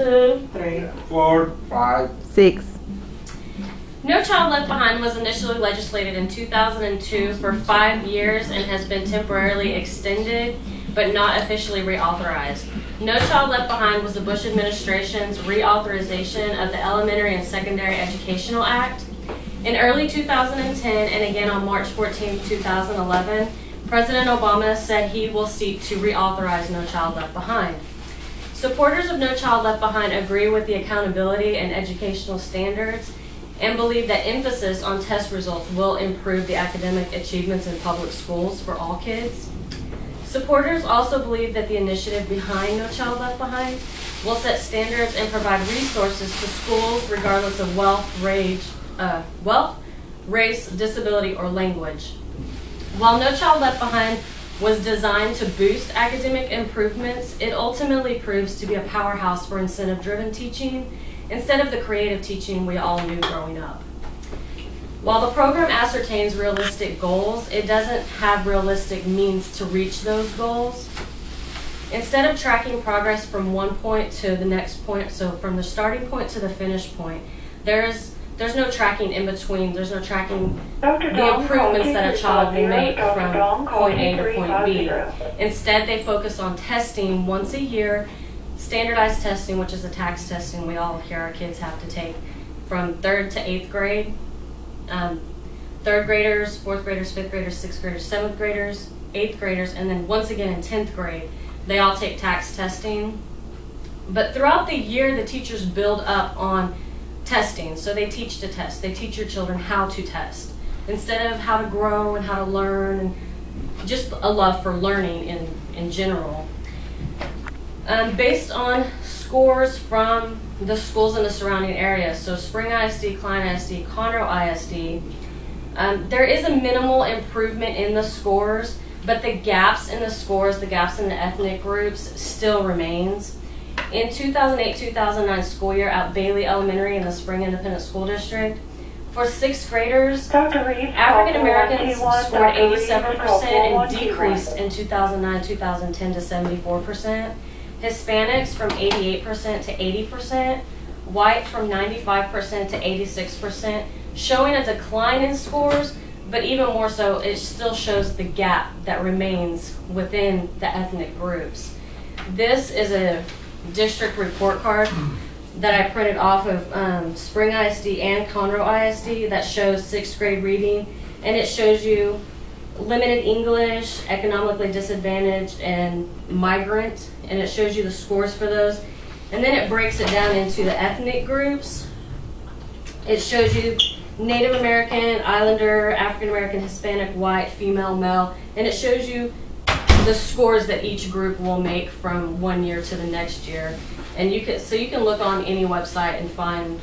2, 3, 4, 5, 6. No Child Left Behind was initially legislated in 2002 for 5 years and has been temporarily extended, but not officially reauthorized. No Child Left Behind was the Bush administration's reauthorization of the Elementary and Secondary Educational Act. In early 2010 and again on March 14, 2011, President Obama said he will seek to reauthorize No Child Left Behind. Supporters of No Child Left Behind agree with the accountability and educational standards and believe that emphasis on test results will improve the academic achievements in public schools for all kids. Supporters also believe that the initiative behind No Child Left Behind will set standards and provide resources to schools regardless of wealth, race, disability, or language. While No Child Left Behind was designed to boost academic improvements, it ultimately proves to be a powerhouse for incentive-driven teaching instead of the creative teaching we all knew growing up. While the program ascertains realistic goals, it doesn't have realistic means to reach those goals. Instead of tracking progress from one point to the next point, so from the starting point to the finish point, there's no tracking in between. There's no tracking the improvements that a child will make from point A to point B. Instead, they focus on testing once a year, standardized testing, which is the tax testing we all hear our kids have to take from 3rd to 8th grade. 3rd graders, 4th graders, 5th graders, 6th graders, 7th graders, 8th graders, and then once again in 10th grade, they all take tax testing. But throughout the year, the teachers build up on testing. So they teach to test. They teach your children how to test instead of how to grow and how to learn, and just a love for learning in general. Based on scores from the schools in the surrounding area, so Spring ISD, Klein ISD, Conroe ISD, there is a minimal improvement in the scores, but the gaps in the scores, the gaps in the ethnic groups still remains. In 2008-2009 school year at Bailey Elementary in the Spring Independent School District, for 6th graders, African Americans scored 87% and decreased in 2009-2010 to 74%. Hispanics from 88% to 80%, white from 95% to 86%, showing a decline in scores, but even more so, it still shows the gap that remains within the ethnic groups. This is a district report card that I printed off of Spring ISD and Conroe ISD that shows 6th grade reading, and it shows you limited English, economically disadvantaged, and migrant, and it shows you the scores for those. And then it breaks it down into the ethnic groups. It shows you Native American, Islander, African American, Hispanic, white, female, male, and it shows you the scores that each group will make from one year to the next year. And you can look on any website and find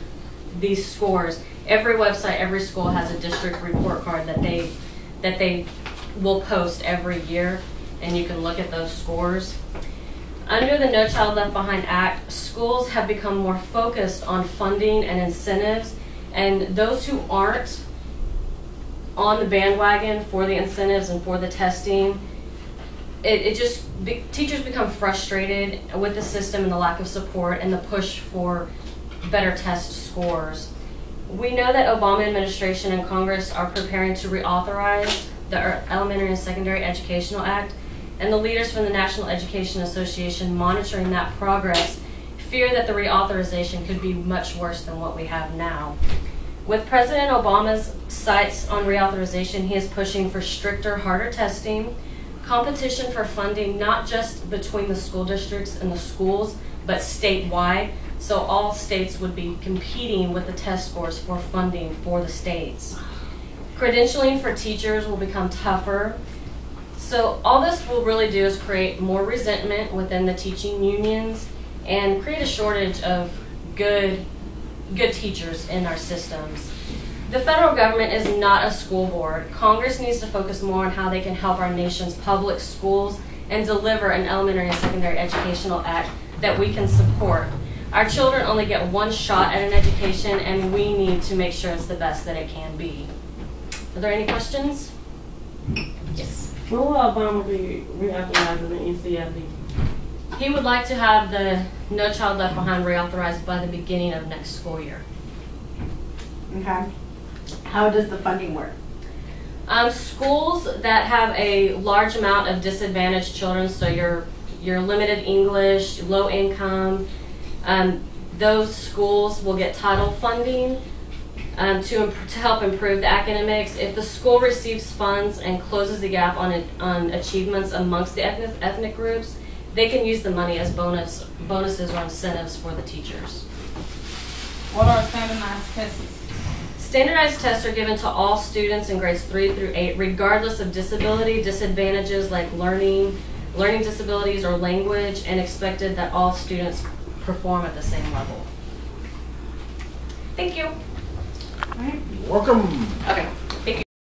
these scores. Every website, every school has a district report card that they will post every year, and you can look at those scores. Under the No Child Left Behind Act, schools have become more focused on funding and incentives, and those who aren't on the bandwagon for the incentives and for the testing, teachers become frustrated with the system and the lack of support and the push for better test scores. We know that Obama administration and Congress are preparing to reauthorize the Elementary and Secondary Educational Act, and the leaders from the National Education Association monitoring that progress fear that the reauthorization could be much worse than what we have now. With President Obama's sights on reauthorization, he is pushing for stricter, harder testing, competition for funding, not just between the school districts and the schools, but statewide. So all states would be competing with the test scores for funding for the states. Credentialing for teachers will become tougher. So all this will really do is create more resentment within the teaching unions and create a shortage of good teachers in our systems. The federal government is not a school board. Congress needs to focus more on how they can help our nation's public schools and deliver an elementary and secondary educational act that we can support. Our children only get one shot at an education, and we need to make sure it's the best that it can be. Are there any questions? Yes. When will Obama be reauthorizing the NCLB? He would like to have the No Child Left Behind reauthorized by the beginning of next school year. Okay. How does the funding work? Schools that have a large amount of disadvantaged children, so your limited English, low income, those schools will get title funding to help improve the academics. If the school receives funds and closes the gap on achievements amongst the ethnic groups, they can use the money as bonuses or incentives for the teachers. What are standardized tests? Standardized tests are given to all students in grades 3 through 8, regardless of disability, disadvantages like learning disabilities or language, and expected that all students perform at the same level. Thank you. All right. Welcome. Okay.